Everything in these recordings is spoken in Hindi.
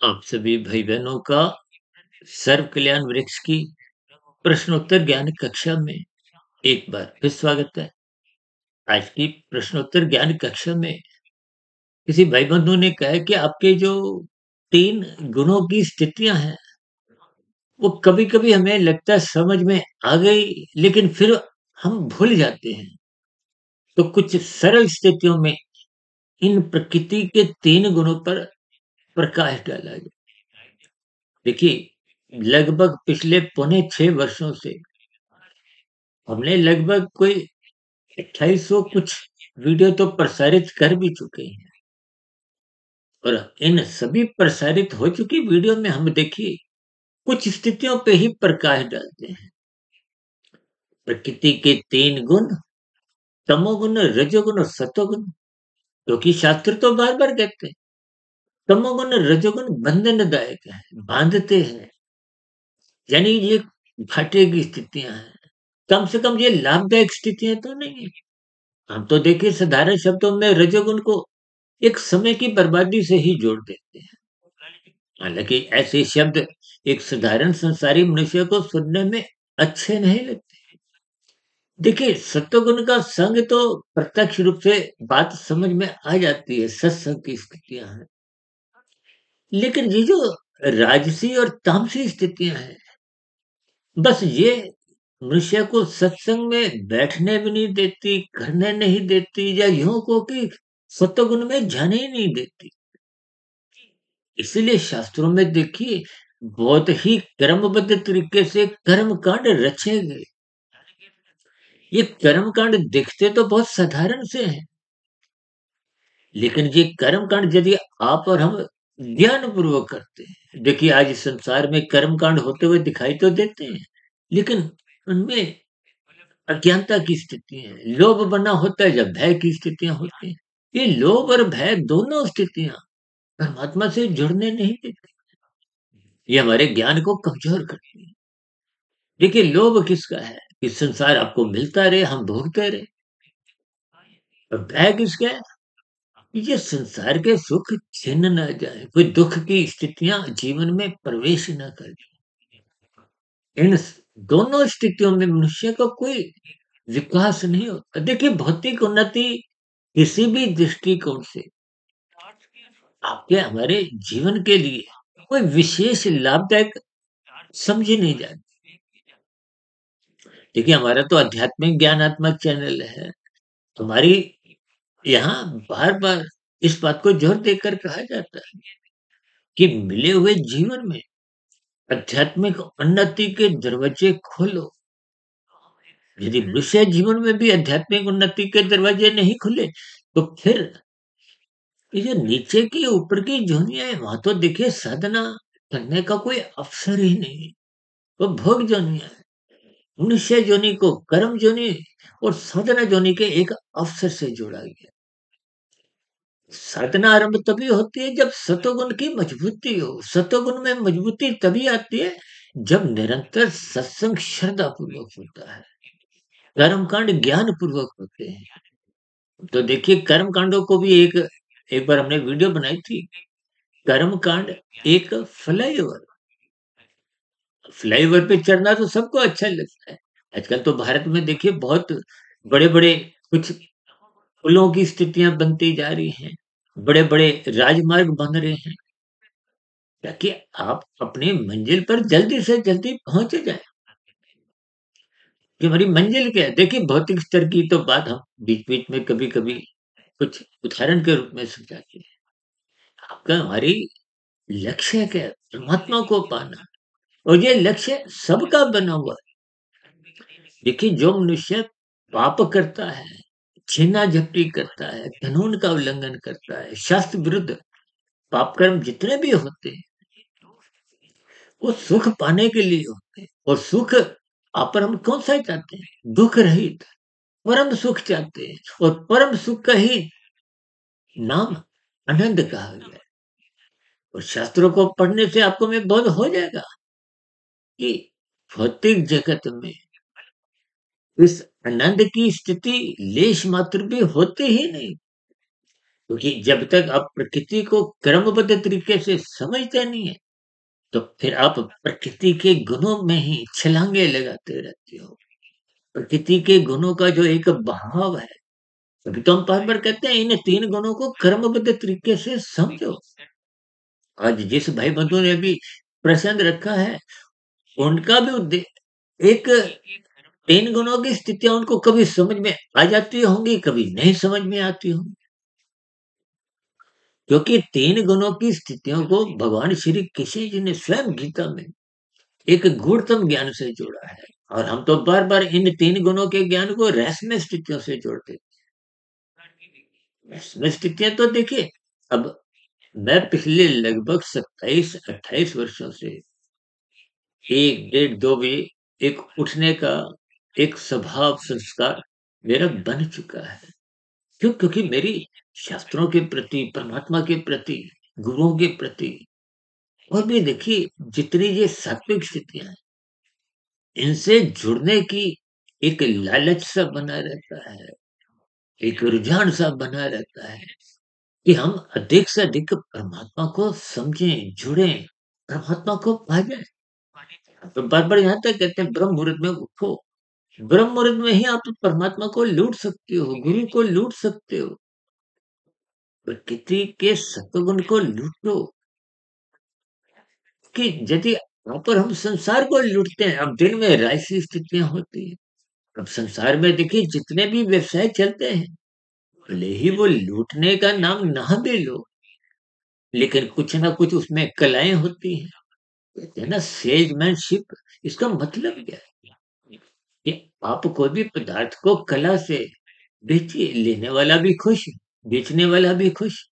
आप सभी भाई बहनों का सर्व कल्याण वृक्ष की प्रश्नोत्तर ज्ञान कक्षा में एक बार फिर स्वागत है। आज की प्रश्नोत्तर ज्ञान कक्षा में किसी भाई बंधु ने कहा है कि आपके जो 3 गुणों की स्थितियाँ हैं, वो कभी-कभी हमें लगता है समझ में आ गई, लेकिन फिर हम भूल जाते हैं। तो कुछ सरल स्थितियों में इन प्रकृति के 3 गुणों पर प्रकाश डाला जाए। देखिए, लगभग पिछले पौने 6 वर्षों से हमने लगभग कोई 2800 कुछ वीडियो तो प्रसारित कर भी चुके हैं और इन सभी प्रसारित हो चुकी वीडियो में हम देखिए कुछ स्थितियों पे ही प्रकाश डालते हैं। प्रकृति के 3 गुण, तमोगुण, रजोगुण और सतोगुण, क्योंकि शास्त्र तो बार-बार कहते हैं, तमोगुण, रजोगुण बंधनदायक है, बांधते हैं, यानी ये घाटे की स्थितियां हैं। कम से कम ये लाभदायक स्थितियां तो नहीं है। हम तो देखिए साधारण शब्दों में रजोगुण को एक समय की बर्बादी से ही जोड़ देते हैं। हालांकि ऐसे शब्द एक साधारण संसारी मनुष्य को सुनने में अच्छे नहीं लगते। देखिए सत्वगुण का संग तो प्रत्यक्ष रूप से बात समझ में आ जाती है, सत्संग की स्थितियां हैं। लेकिन ये जो राजसी और तामसी स्थितियां हैं, बस ये मनुष्य को सत्संग में बैठने भी नहीं देती, करने नहीं देती, या यूं को कि सत्वगुण में जाने ही नहीं देती। इसीलिए शास्त्रों में देखिए बहुत ही क्रमबद्ध तरीके से कर्म कांड रचे गए। ये कर्म कांड दिखते तो बहुत साधारण से हैं, लेकिन ये कर्म कांड यदि आप और हम ज्ञान पूर्वक करते हैं, देखिए आज इस संसार में कर्म कांड होते हुए दिखाई तो देते हैं, लेकिन उनमें अज्ञानता की स्थिति है, लोभ बना होता है जब भय की स्थितियां होती हैं। ये लोभ और भय दोनों स्थितियां परमात्मा से जुड़ने नहीं देती, ये हमारे ज्ञान को कमजोर करती है। देखिए लोभ किसका है कि संसार आपको मिलता रहे, हम भोगते रहे। और भय किसका है कि ये संसार के सुख छिन न जाए, कोई दुख की स्थितियां जीवन में प्रवेश न कर जाए। दोनों स्थितियों में मनुष्य का कोई विकास नहीं होता। देखिए भौतिक उन्नति किसी भी दृष्टिकोण से आपके हमारे जीवन के लिए कोई विशेष लाभदायक समझी नहीं जाती। देखिए हमारा तो आध्यात्मिक ज्ञानात्मक चैनल है, हमारी यहाँ बार-बार इस बात को जोर देकर कहा जाता है कि मिले हुए जीवन में आध्यात्मिक उन्नति के दरवाजे खोलो। यदि मनुष्य जीवन में भी आध्यात्मिक उन्नति के दरवाजे नहीं खुले, तो फिर ये जो नीचे की ऊपर की जोनियां है, वहां तो देखिए साधना करने का कोई अवसर ही नहीं। वो भोग जोनियां है। मनुष्य जोनि को कर्म जोनि और साधना जोनि के एक अवसर से जोड़ा गया। साधना आरंभ तभी होती है जब सतोगुण की मजबूती हो। सतोगुण में मजबूती तभी आती है जब निरंतर सत्संग श्रद्धा पूर्वक होता है, कर्म कांड ज्ञान पूर्वक होते हैं। तो देखिए कर्म कांडों को भी एक एक बार हमने वीडियो बनाई थी, कर्म कांड एक फ्लाईओवर। फ्लाईओवर पे चढ़ना तो सबको अच्छा लगता है। आजकल तो भारत में देखिए बहुत बड़े बड़े कुछ पुलों की स्थितियां बनती जा रही हैं, बड़े बड़े राजमार्ग बन रहे हैं, ताकि आप अपनी मंजिल पर जल्दी से जल्दी पहुँच जाएँ। कि हमारी मंजिल क्या है? देखिए भौतिक स्तर की तो बात हम बीच-बीच में कभी-कभी कुछ उदाहरण के रूप में समझाते हैं। आपका हमारी लक्ष्य क्या है? परमात्मा को पाना, और ये लक्ष्य सबका बना हुआ है। देखिए जो मनुष्य पाप करता है, छीना-झपटी करता है, कानून का उल्लंघन करता है, शास्त्र विरुद्ध पाप कर्म जितने भी होते हैं, वो सुख पाने के लिए होते हैं। और सुख आप पर हम कौन सा चाहते हैं? दुख रहित परम सुख चाहते हैं, और परम सुख का ही नाम आनंद कहा गया है। और शास्त्रों को पढ़ने से आपको में बोध हो जाएगा कि भौतिक जगत में इस आनंद की स्थिति लेश मात्र भी होती ही नहीं। क्योंकि जब तक आप प्रकृति को क्रमबद्ध तरीके से समझते नहीं है, तो फिर आप प्रकृति के गुणों में ही छलांगे लगाते रहते हो। प्रकृति के गुणों का जो एक बहाव है, तभी तो हम बार-बार कहते हैं इन 3 गुणों को क्रमबद्ध तरीके से समझो। आज जिस भाई बंधु ने भी प्रसंग रखा है, उनका भी एक 3 गुणों की स्थितियाँ उनको कभी समझ में आ जाती होंगी, कभी नहीं समझ में आती होंगी। क्योंकि 3 गुणों की स्थितियों को भगवान श्री कृष्ण जी ने स्वयं गीता में एक गूढ़तम ज्ञान से जोड़ा है। और हम तो बार-बार इन 3 गुणों के ज्ञान को रहस्यमय स्थितियों से जोड़ते हैं। रहस्यमय स्थितियाँ तो देखिए, अब मैं पिछले लगभग 27-28 वर्षों से 1 डेढ़ 2 बजे एक उठने का एक स्वभाव संस्कार मेरा बन चुका है। क्यों? क्योंकि मेरी शास्त्रों के प्रति, परमात्मा के प्रति, गुरुओं के प्रति और भी देखिए जितनी ये सात्विक स्थितियाँ हैं, इनसे जुड़ने की एक लालच सा बना रहता है, एक रुझान सा बना रहता है कि हम अधिक से अधिक परमात्मा को समझें, जुड़ें, परमात्मा को पा जाएँ। तो बार-बार यहाँ तक कहते हैं ब्रह्म मुहूर्त में उठो। ब्रह्म मुहूर्त में ही आप परमात्मा को लूट सकते हो, गुरु को लूट सकते हो, प्रकृति के सत्वगुण को लूटो। कि यदि प्रॉपर हम संसार को लूटते हैं, अब दिन में ऐसी स्थितियाँ होती हैं। अब संसार में देखिए जितने भी व्यवसाय चलते हैं, भले ही वो लूटने का नाम ना भी लो, लेकिन कुछ ना कुछ उसमें कलाएँ होती हैं। कहते हैं ना सेल्समैनशिप, इसका मतलब क्या है? कि आप कोई भी पदार्थ को कला से बेचिए, लेने वाला भी खुश, बेचने वाला भी खुश।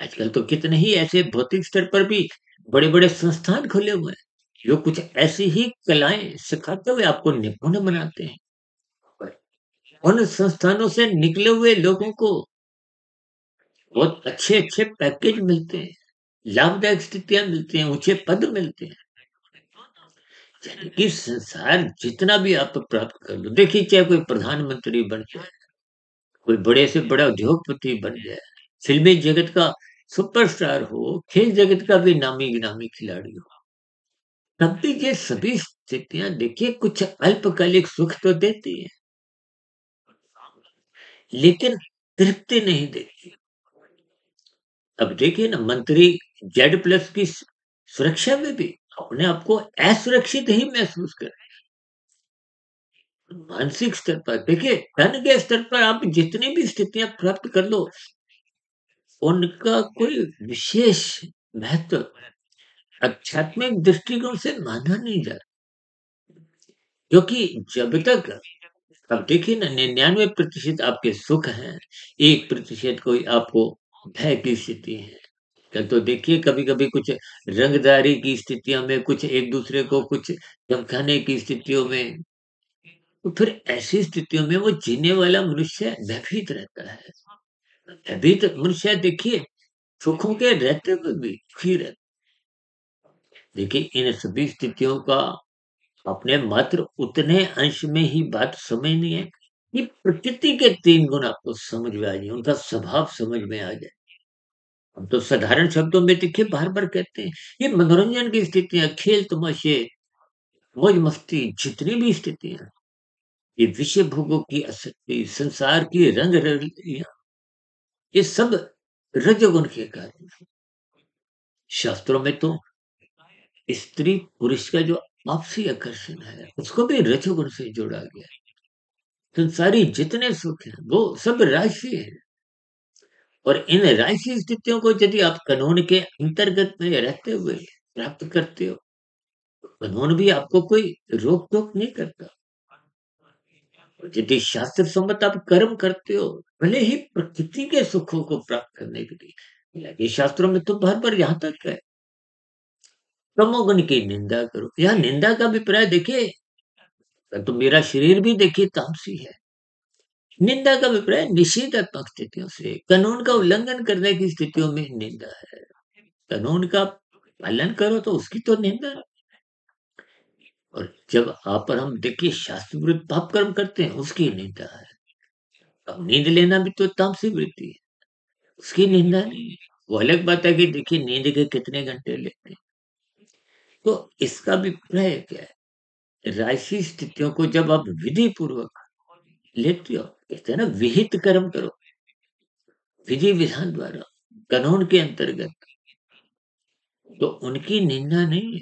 आजकल तो कितने ही ऐसे भौतिक स्तर पर भी बड़े-बड़े संस्थान खुले हुए हैं, जो कुछ ऐसी ही कलाएँ सिखाते हुए आपको निपुण बनाते हैं। पर उन संस्थानों से निकले हुए लोगों को बहुत अच्छे-अच्छे पैकेज मिलते हैं, लाभदायक स्थितियाँ मिलती हैं, ऊँचे पद मिलते हैं। यानी कि संसार जितना भी आप प्राप्त कर लो, देखिए चाहे कोई प्रधानमंत्री बन जाए, कोई बड़े से बड़ा उद्योगपति बन जाए, फ़िल्मी जगत का सुपरस्टार हो, खेल जगत का भी नामी-गिनामी खिलाड़ी हो, तब भी ये सभी स्थितियाँ देखिए कुछ अल्पकालिक सुख तो देती हैं, लेकिन तृप्ति नहीं देती। अब देखिए ना मंत्री जेड प्लस की सुरक्षा में भी अपने आप को असुरक्षित ही महसूस कर मानसिक स्तर पर देखिए धन के स्तर पर आप जितनी भी स्थितियां प्राप्त कर लो उनका कोई विशेष महत्व आध्यात्मिक दृष्टिकोण से माना नहीं जाता क्योंकि जब तक अब देखिए ना 99% आपके सुख हैं 1% कोई आपको भय की स्थिति है कल तो देखिए कभी-कभी कुछ रंगदारी की स्थितियों में कुछ एक दूसरे को कुछ धमकाने की स्थितियों में, तो फिर ऐसी स्थितियों में वो जीने वाला मनुष्य भयभीत रहता है। भयभीत मनुष्य देखिए सुखों के रहते हुए भी दुखी रहता देखिए इन सभी स्थितियों का अपने मात्र उतने अंश में ही बात समझनी है कि प्रकृति के 3 गुण आपको समझ में आ जाए, उनका स्वभाव समझ में आ जाए। हम तो साधारण शब्दों में देखिए बार-बार कहते हैं, ये मनोरंजन की स्थितियाँ, खेल-तमाशे, मौज-मस्ती जितनी भी स्थितियाँ, ये विषय भोगों की आसक्ति, संसार की रंग-रलियाँ, ये सब रजोगुण के कार्य हैं। शास्त्रों में तो स्त्री-पुरुष का जो आपसी आकर्षण है, उसको भी रजोगुण से जोड़ा गया है। संसारी जितने सुख हैं, वो सब राशि हैं और इन राशि स्थितियों को यदि आप कानून के अंतर्गत में रहते हुए प्राप्त करते हो, कानून भी आपको कोई रोक-टोक नहीं करता। यदि शास्त्र सम्मत आप कर्म करते हो, भले ही प्रकृति के सुखों को प्राप्त करने के लिए, हालाँकि शास्त्रों में तो बार-बार यहाँ तक है, तमोगुण की निंदा करो। यहाँ निंदा का अभिप्राय देखिए, तो मेरा शरीर भी देखिए तामसी है। निंदा का अभिप्राय निषेधात्मक स्थितियों से, कानून का उल्लंघन करने की स्थितियों में निंदा है। कानून का पालन करो तो उसकी तो निंदा है। और जब आप और हम देखिए शास्त्र विरुद्ध पाप कर्म करते हैं, उसकी निंदा है। अब नींद लेना भी तो तामसिक वृत्ति है। उसकी निंदा नहीं है। वो अलग बात है कि देखिए नींद के कितने घंटे लेते हैं। तो इसका अभिप्राय क्या है? राशि स्थितियों को जब आप विधि पूर्वक लेते हो, कहते हैं ना विहित कर्म करो, विधि विधान द्वारा, कानून के अंतर्गत, तो उनकी निंदा नहीं है।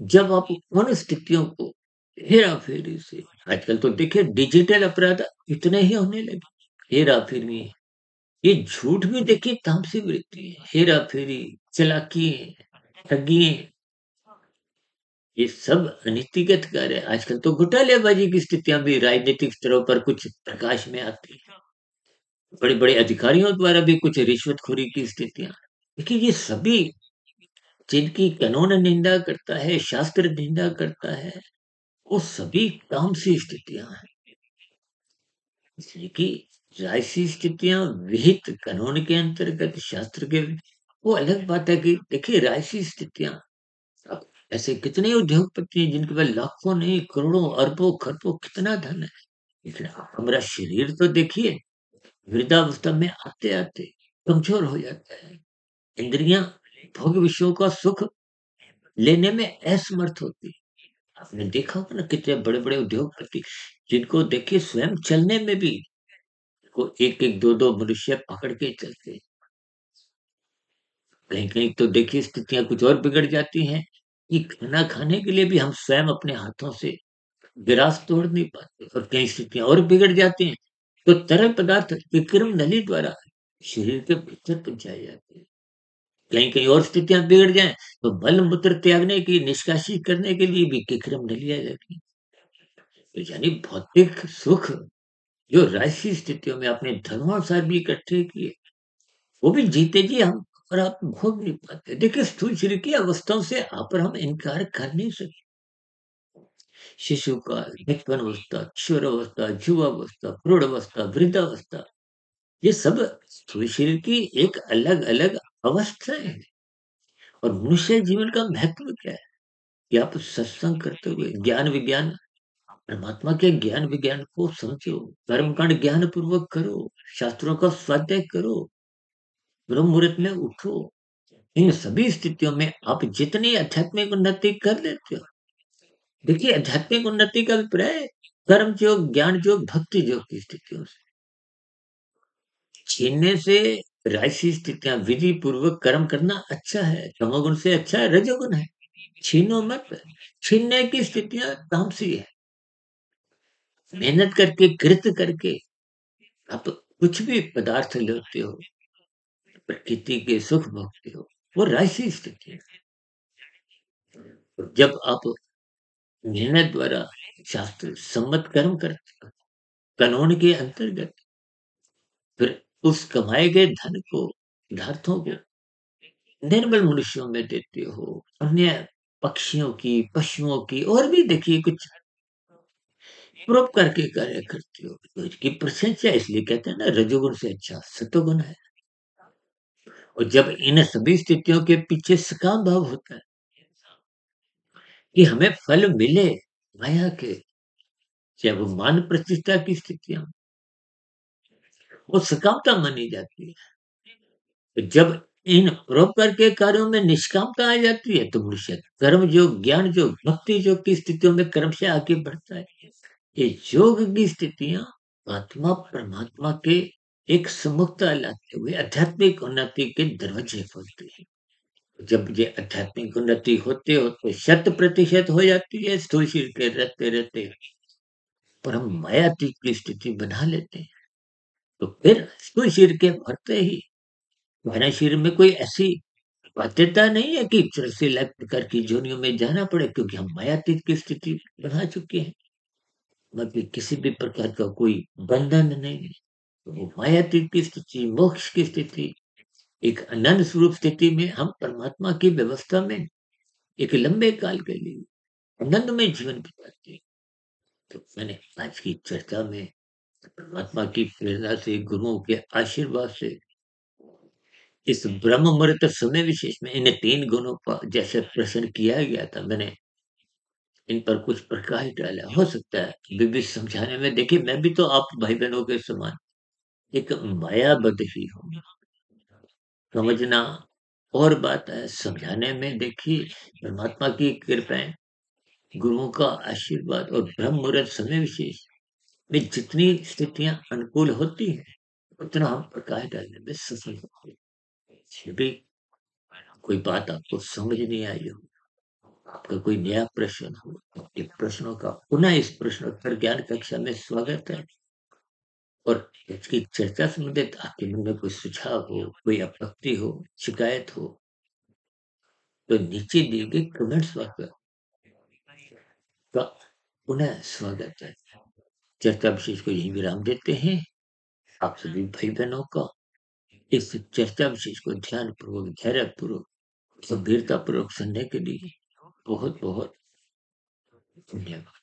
जब आप उन स्थितियों को हेरा-फेरी से, आजकल तो देखिए डिजिटल अपराध इतने ही होने लगे। हेरा-फेरी, ये झूठ भी देखिए तामसी वृत्ति है। हेरा-फेरी, चालाकियाँ, ठगियाँ, ये सब नीतिगत कार्य है। आजकल तो घोटालेबाजी की स्थितियाँ भी राजनीतिक स्तरों पर कुछ प्रकाश में आती हैं। बड़े-बड़े अधिकारियों द्वारा भी कुछ रिश्वतखोरी की स्थितियाँ। देखिए ये सभी जिनकी कानून निंदा करता है, शास्त्र निंदा करता है, वो सभी तामसी स्थितियाँ हैं। इसलिए कि राजसी स्थितियाँ विहित कानून के अंतर्गत शास्त्र के, वो अलग बात है कि देखिए राजसी स्थितियाँ, अब ऐसे कितने उद्योगपति हैं जिनके पास लाखों नहीं करोड़ों, अरबों, खरबों कितना धन है। लेकिन हमारा शरीर तो देखिए वृद्धावस्था में आते-आते कमज़ोर हो जाता है। इंद्रियाँ भोग विषयों का सुख लेने में असमर्थ होती है। आपने देखा होगा ना कितने बड़े-बड़े उद्योगपति जिनको देखिए स्वयं चलने में भी को 1-1 2-2 मनुष्य पकड़ के चलते हैं। कहीं-कहीं तो देखिए स्थितियाँ कुछ और बिगड़ जाती हैं कि खाना खाने के लिए भी हम स्वयं अपने हाथों से गिलास तोड़ नहीं पाते और कई स्थितियाँ और बिगड़ जाती हैं, तो तरल पदार्थ विक्रम नली द्वारा शरीर के भीतर पहुँचाए जाते हैं। कहीं-कहीं और स्थितियाँ बिगड़ जाएँ, तो मल-मूत्र त्यागने की, निष्कासित करने के लिए भी कृत्रिम नलियाँ जाती हैं। तो यानी भौतिक सुख जो राजसी स्थितियों में अपने धर्मानुसार भी इकट्ठे किए, वो भी जीते जी हम और आप भोग नहीं पाते। देखिए स्थूल शरीर की अवस्थाओं से आप और हम इनकार कर नहीं सकते। शिशु काल, बचपन अवस्था, किशोर अवस्था, युवावस्था, प्रौढ़ अवस्था, वृद्धावस्था, ये सब स्थूल शरीर की एक अलग-अलग अवस्थाएँ हैं। और मनुष्य जीवन का महत्व क्या है? कि आप सत्संग करते हुए ज्ञान विज्ञान, परमात्मा के ज्ञान विज्ञान को समझो, कर्मकांड ज्ञान पूर्वक करो, शास्त्रों का स्वाध्याय करो, ब्रह्म मुहूर्त में उठो। इन सभी स्थितियों में आप जितनी आध्यात्मिक उन्नति कर लेते हो, देखिए आध्यात्मिक उन्नति का अभिप्राय कर्म योग, ज्ञान योग, भक्ति योग की स्थितियों से छीनने से। राजसी स्थितियां विधि पूर्वक कर्म करना अच्छा है, तमोगुण से अच्छा है रजोगुण है। छीनो मत। छीनने की स्थितियां तामसी है। मेहनत करके कृत करके आप कुछ भी पदार्थ लेते हो, प्रकृति के सुख भोगते हो, वो राजसी स्थिति है। जब आप मेहनत द्वारा शास्त्र सम्मत कर्म करते हो, कानून के अंतर्गत, फिर उस कमाए गए धन को, पदार्थों को निर्बल मनुष्यों में देते हो, अन्य पक्षियों की, पशुओं की और भी देखिए कुछ परोपकार के कार्य करते हो, तो इसकी प्रशंसा इसलिए कहते हैं ना रजोगुण से अच्छा सतोगुण है। और जब इन सभी स्थितियों के पीछे सकाम भाव होता है कि हमें फल मिले माया के, चाहे वो मान प्रतिष्ठा की स्थितियां, वो सकामता मानी जाती है। जब इन परोपकार के कार्यों में निष्कामता आ जाती है, तो मनुष्य कर्म योग, ज्ञान योग, भक्ति योग की स्थितियों में क्रम से आगे बढ़ता है। ये योग की स्थितियां आत्मा परमात्मा के एक सम्मुखता लाते हुए आध्यात्मिक उन्नति के दरवाजे खोलती है। जब ये आध्यात्मिक उन्नति होते होते 100% हो जाती है स्थूल शरीर के रहते रहते, पर हम मायातीत की स्थिति बना लेते हैं, तो फिर स्थूल शरीर के मरते ही हमारे शरीर में कोई ऐसी बाध्यता नहीं है कि 84 लाख प्रकार की योनियों में जाना पड़े, क्योंकि हम मायातीत की स्थिति बना चुके हैं। मतलब किसी भी प्रकार का कोई बंधन नहीं है। तो वो मायातीत की स्थिति, मोक्ष की स्थिति, एक अनंत स्वरूप स्थिति में हम परमात्मा की व्यवस्था में एक लंबे काल के लिए आनंदमय जीवन बिताते हैं। तो मैंने आज की चर्चा में परमात्मा की प्रेरणा से, गुरुओं के आशीर्वाद से, इस ब्रह्म मुहूर्त समय विशेष में इन 3 गुणों का जैसे प्रश्न किया गया था, मैंने इन पर कुछ प्रकाश डाला। हो सकता है विविध समझाने में, देखिए मैं भी तो आप भाई-बहनों के समान एक मायाबद्ध ही हो, समझना और बात है, समझाने में देखिए परमात्मा की कृपाएँ, गुरुओं का आशीर्वाद और ब्रह्म मुहूर्त समय विशेष में जितनी स्थितियाँ अनुकूल होती हैं, उतना हम प्रकाश डालने में सफल होते हैं। फिर भी कोई बात आपको समझ नहीं आई हो, आपका कोई नया प्रश्न हो, आपके प्रश्नों का पुनः इस प्रश्नोत्तर ज्ञान कक्षा में स्वागत है। और इसकी चर्चा संबंधित आपके मन में कोई सुझाव हो, कोई आपत्ति हो, शिकायत हो, तो नीचे दिए गए कमेंट्स बॉक्स का पुनः स्वागत है। चर्चा विशेष को यहीं विराम देते हैं। आप सभी भाई-बहनों का इस चर्चा विशेष को ध्यानपूर्वक, धैर्यपूर्वक, गंभीरतापूर्वक सुनने के लिए बहुत-बहुत धन्यवाद।